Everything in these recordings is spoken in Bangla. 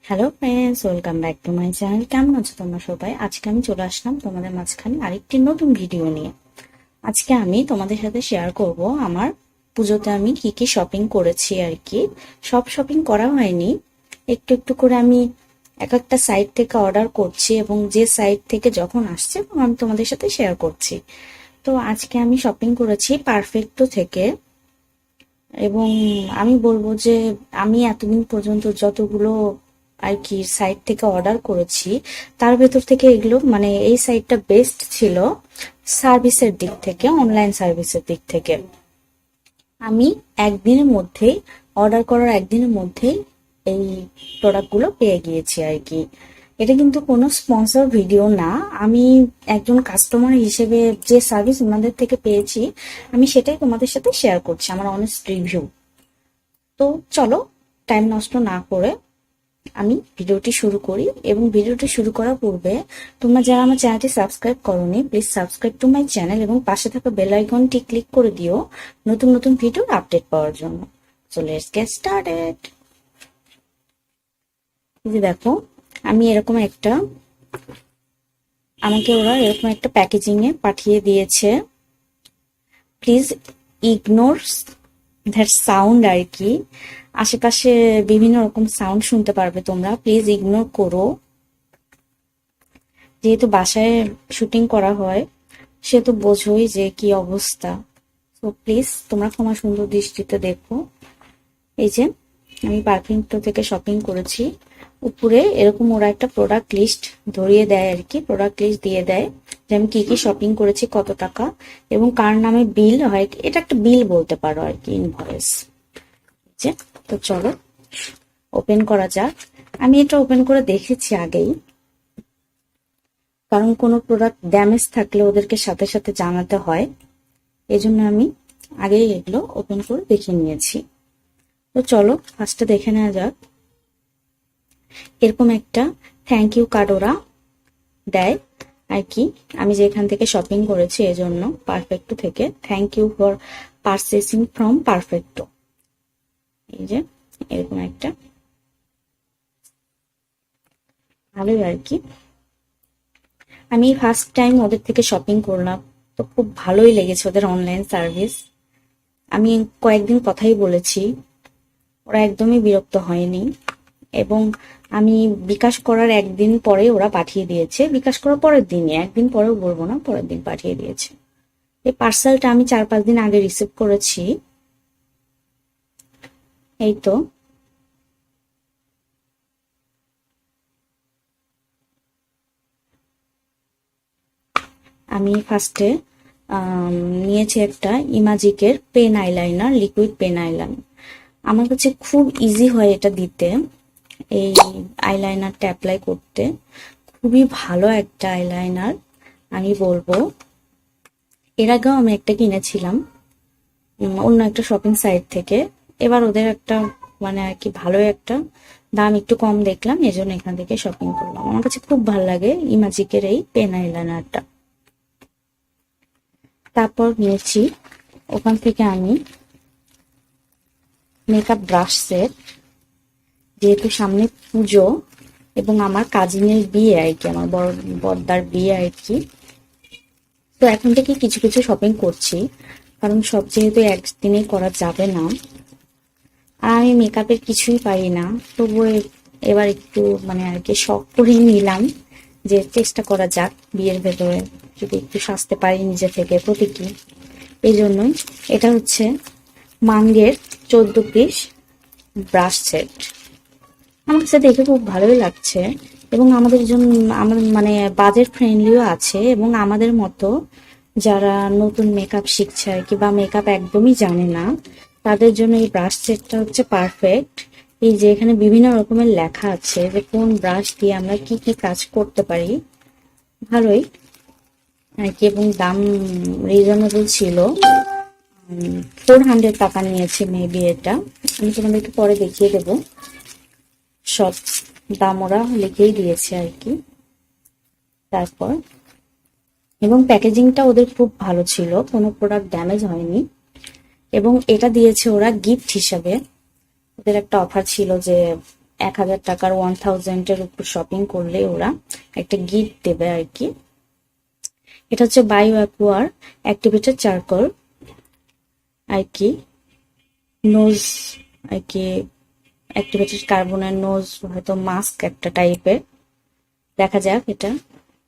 Hello friends, welcome back to my channel. কেমন আছো তোমরা সবাই? আজকে আমি চলে আসলাম তোমাদের মাঝখানে আরেকটি নতুন ভিডিও নিয়ে। আজকে আমি তোমাদের সাথে শেয়ার করব আমার পুজোতে আমি কি কি শপিং করেছি আর কি। সব শপিং করা হয়নি, একটু একটু করে আমি এক একটা সাইট থেকে অর্ডার করছি এবং যে সাইট থেকে যখন আসছে আমি তোমাদের সাথে শেয়ার করছি। তো আজকে আমি শপিং করেছি পারফেক্টো থেকে। এবং আমি বলবো যে আমি এতদিন পর্যন্ত যতগুলো আর কি সাইট থেকে অর্ডার করেছি তার ভেতর থেকে এগুলো মানে এই সাইটটা বেস্ট ছিল সার্ভিসের দিক থেকে, অনলাইন সার্ভিসের দিক থেকে। আমি একদিনের মধ্যেই অর্ডার করার একদিনের মধ্যেই এই প্রোডাক্টগুলো পেয়ে গিয়েছি আর কি। এটা কিন্তু কোনো স্পন্সর ভিডিও না, আমি একজন কাস্টমার হিসেবে যে সার্ভিস ওনাদের থেকে পেয়েছি আমি সেটাই তোমাদের সাথে শেয়ার করছি, আমার অনেস্ট রিভিউ। তো চলো টাইম নষ্ট না করে আমি ভিডিওটি শুরু করি। এবং ভিডিওটি শুরু করার পূর্বে তোমরা যারা আমার চ্যানেলটি সাবস্ক্রাইব করোনি, please subscribe to my channel এবং পাশে থাকা বেল আইকনটি ক্লিক করে দিও নতুন নতুন ভিডিওর আপডেট পাওয়ার জন্য। So let's get started. এই যে দেখো, আমি এরকম একটা আমাকে ওরা এরকম একটা প্যাকেজিং এ পাঠিয়ে দিয়েছে। প্লিজ ইগনোর দ্যাট সাউন্ড আর কি। আশেপাশে বিভিন্ন রকম সাউন্ড শুনতে পারবে তোমরা, প্লিজ ইগনোর করো। যেহেতু বাসায় শুটিং করা হয় সেহেতু বোঝোই যে কি অবস্থা। তো প্লিজ তোমরা ক্ষমা সুন্দর দৃষ্টিতে দেখো। এই যে আমি পারফিউমটো থেকে শপিং করেছি। উপরে এরকম ওরা একটা প্রোডাক্ট লিস্ট ধরিয়ে দেয় আর কি, প্রোডাক্ট লিস্ট দিয়ে দেয় যে আমি কি কি শপিং করেছি, কত টাকা এবং কার নামে বিল হয়। এটা একটা বিল বলতে পারো আর কি, ইনভয়েস। যে তো চলো ওপেন করা যাক। আমি এটা ওপেন করে দেখেছি আগেই, কারণ কোনো প্রোডাক্ট ড্যামেজ থাকলে ওদেরকে সাথে সাথে জানাতে হয়, এজন্য আমি আগেই এগুলো ওপেন করে দেখে নিয়েছি। তো চলো ফার্স্টে দেখে নেওয়া যাক। এরকম একটা থ্যাংক ইউ কার্ড ওরা দেয় আর কি, আমি যেখান থেকে শপিং করেছি এজন্য, পারফেক্টো থেকে। Thank you for purchasing from Perfecto. এই যে এরকম একটা, ভালোই আর কি। আমি ফার্স্ট টাইম ওদের থেকে শপিং করলাম, তো খুব ভালোই লেগেছে ওদের অনলাইন সার্ভিস। আমি কয়েকদিন কথাই বলেছি, ওরা একদমই বিরক্ত হয়নি। এবং আমি বিকাশ করার একদিন পরে ওরা পাঠিয়ে দিয়েছে, বিকাশ করার পরের দিনই, একদিন পরেও বলবো না, পরের দিন পাঠিয়ে দিয়েছে। এই পার্সেলটা আমি 4-5 দিন আগে রিসিভ করেছি। এই তো আমি ফার্স্টে নিয়েছি একটা ইমাজিকের pen eyeliner, liquid pen eyeliner. আমার কাছে খুব ইজি হয় এটা দিতে, এই আইলাইনারটা অ্যাপ্লাই করতে। খুবই ভালো একটা আইলাইনার আমি বলবো। এর আগেও আমি একটা কিনেছিলাম অন্য একটা শপিং সাইট থেকে। এবার ওদের একটা মানে আর কি ভালো একটা দাম একটু কম দেখলাম, এজন্য এখান থেকে শপিং করলাম। আমার কাছে খুব ভালো লাগে ইমাজিকের এই পেন আইলাইনারটা। তারপর নিয়েছি ওখান থেকে আমি মেকআপ ব্রাশ সেট, যেহেতু সামনে পুজো এবং আমার কাজিনের বিয়ে আর কি, আমার বড় বড়দার বিয়ে আর কি। তো এখন থেকে কিছু কিছু শপিং করছি, কারণ সব যেহেতু একদিনে করা যাবে না। আর আমি মেকআপের কিছুই পারি না, তবুও এবার একটু মানে আর কি শখ করেই নিলাম যে চেষ্টা করা যাক বিয়ের ভেতরে যদি একটু সাজতে পারি নিজে থেকে, প্রতীকী। এই জন্যই এটা হচ্ছে মাঙ্গের 14 পিস ব্রাশ সেট। আমার কাছে দেখে খুব ভালোই লাগছে এবং আমাদের জন্য আমার মানে বাজেট ফ্রেন্ডলিও আছে। এবং আমাদের মতো যারা নতুন মেকআপ শিখছে আর কি, বা মেকআপ একদমই জানে না, তাদের জন্য এই ব্রাশ সেটটা হচ্ছে পারফেক্ট। এই যে এখানে বিভিন্ন রকমের লেখা আছে যে কোন ব্রাশ দিয়ে আমরা কি কি কাজ করতে পারি, ভালোই আর কি। এবং দাম রিজনেবল ছিল, 400 টাকা নিয়েছে মেবি এটা। আমি তোমাদেরকে পরে দেখিয়ে দেবো, সব দাম ওরা লিখেই দিয়েছে আর কি। তারপর এবং প্যাকেজিংটা ওদের খুব ভালো ছিল, কোনো প্রোডাক্ট ড্যামেজ হয়নি। এবং এটা দিয়েছে ওরা গিফট হিসাবে, ওদের একটা অফার ছিল যে 1000 টাকার 1000 এর উপর শপিং করলে ওরা একটা গিফট দেবে আর কি। এটা হচ্ছে বায়ো অ্যাকুয়ার অ্যাক্টিভেটেড চারকোল আর কি, নোজ আর কি, অ্যাক্টিভেটেড কার্বনের নোজ, হয়তো মাস্ক একটা টাইপের। দেখা যাক এটা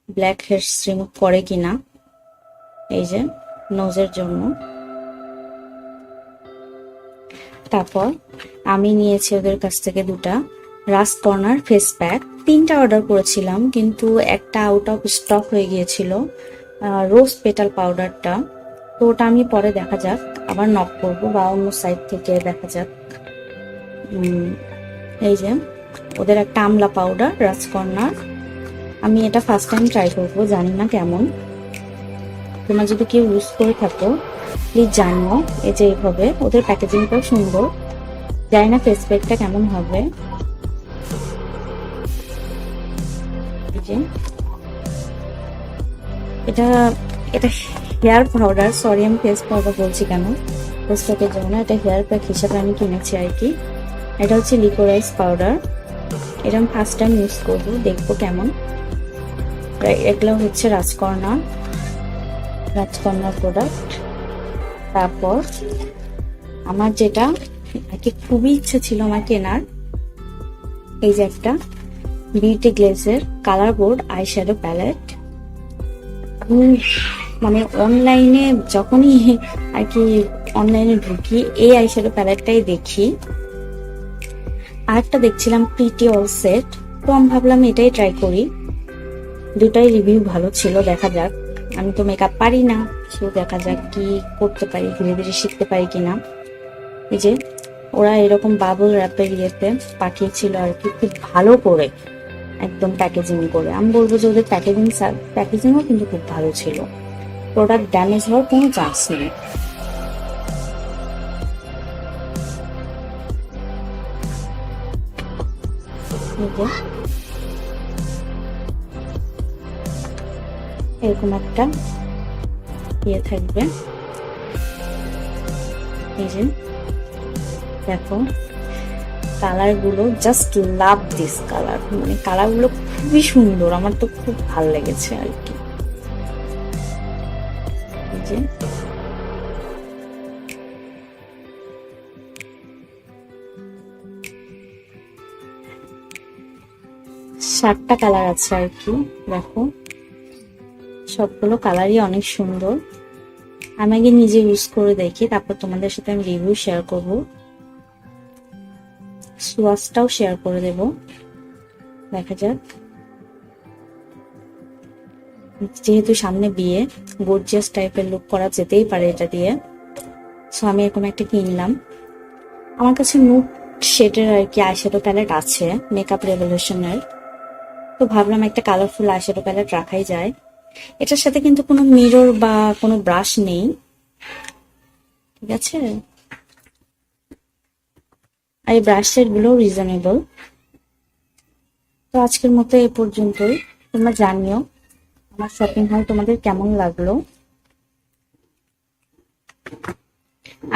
ব্ল্যাক হেডস রিমুভ করে কিনা। এই যে নোজের জন্য। তারপর আমি নিয়েছি ওদের কাছ থেকে দুটা রাস্ক কর্নার ফেস প্যাক। 3টা অর্ডার করেছিলাম, কিন্তু একটা আউট অফ স্টক হয়ে গিয়েছিল, রোজ পেটাল পাউডারটা। তো ওটা আমি পরে দেখা যাক আবার নক করবো বা অন্য সাইড থেকে দেখা যাক। এই যে ওদের একটা আমলা পাউডার রাস্ক কর্নার, আমি এটা ফার্স্ট টাইম ট্রাই করবো, জানি না কেমন। তোমরা যদি কেউ ইউজ করে থাকো প্লিজ জানিও। এই যে এইভাবে ওদের প্যাকেজিংটাও সুন্দর, জানি না ফেস প্যাকটা কেমন হবে। এটা এটা হেয়ার পাউডার, সরি আমি ফেস পাউডার বলছি কেন, ফেস প্যাকের জন্য। এটা হেয়ার প্যাক হিসাবে আমি কিনেছি আর কি। এটা হচ্ছে লিকোরাইজ পাউডার, এটা আমি ফার্স্ট টাইম ইউজ করবো, দেখবো কেমন। এগুলো হচ্ছে রাজকর্ণা প্রোডাক্ট। তারপর আমার যেটা আর কি খুবই ইচ্ছা ছিল আমার কেনার, এই যে একটা বিউটি গ্লেজের colour board eye shadow palette. মানে অনলাইনে যখনই আর কি অনলাইনে ঢুকি এই আই শ্যাডো প্যালেটটাই দেখি। আরেকটা দেখছিলাম প্রিটি অল সেট, তো আমি ভাবলাম এটাই ট্রাই করি। দুটাই রিভিউ ভালো ছিল, দেখা যাক। আমি তো মেকআপ পারি না, সো দেখা যাক কি করতে পারি, ধীরে ধীরে শিখতে পারি কিনা। এই যে ওরা এরকম বাবল র্যাপের ইয়েতে পাঠিয়েছিল আর কি, খুব ভালো করে একদম প্যাকেজিং করে। আমি বলবো যে ওদের প্যাকেজিংও কিন্তু খুব ভালো ছিল, প্রোডাক্ট ড্যামেজ হওয়ার কোনো চান্স নেই। এরকম একটা ইয়ে থাকবে, এই যে দেখো কালার গুলো, জাস্ট লাভ দিস কালার, মানে কালার গুলো খুবই সুন্দর, আমার তো খুব ভালো লেগেছে আর কি। এই যে সাতটা কালার আছে আর কি, দেখো সবগুলো কালারই অনেক সুন্দর। আমি আগে নিজে ইউজ করে দেখি, তারপর তোমাদের সাথে আমি রিভিউ শেয়ার করব, সোয়াচটাও শেয়ার করে দেব, দেখা যাক। যেহেতু সামনে বিয়ে, গর্জিয়াস টাইপের লুক করা যেতেই পারে এটা দিয়ে, সো আমি এরকম একটা কিনলাম। আমার কাছে নুড শেডের আর কি আইশ্যাডো প্যালেট আছে মেকআপ রেভলিউশনের, তো ভাবলাম একটা কালারফুল আইশ্যাডো প্যালেট রাখাই যায়। এটার সাথে কিন্তু কোনো মিরর বা কোনো ব্রাশ নেই, ঠিক আছে। আর এই ব্রাশ সেট গুলো রিজনেবল। তো আজকের মতো এ পর্যন্তই, তোমরা জানিও আমার শপিং হল তোমাদের কেমন লাগলো।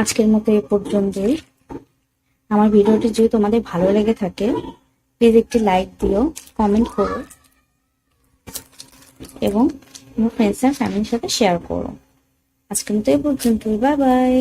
আজকের মতো এ পর্যন্তই। আমার ভিডিওটি যদি তোমাদের ভালো লেগে থাকে প্লিজ একটি লাইক দিও, কমেন্ট করো এবং তোমার ফ্রেন্ডস এন্ড ফ্যামিলির সাথে শেয়ার করো। আজকের মতো এ পর্যন্তই, বাই বাই।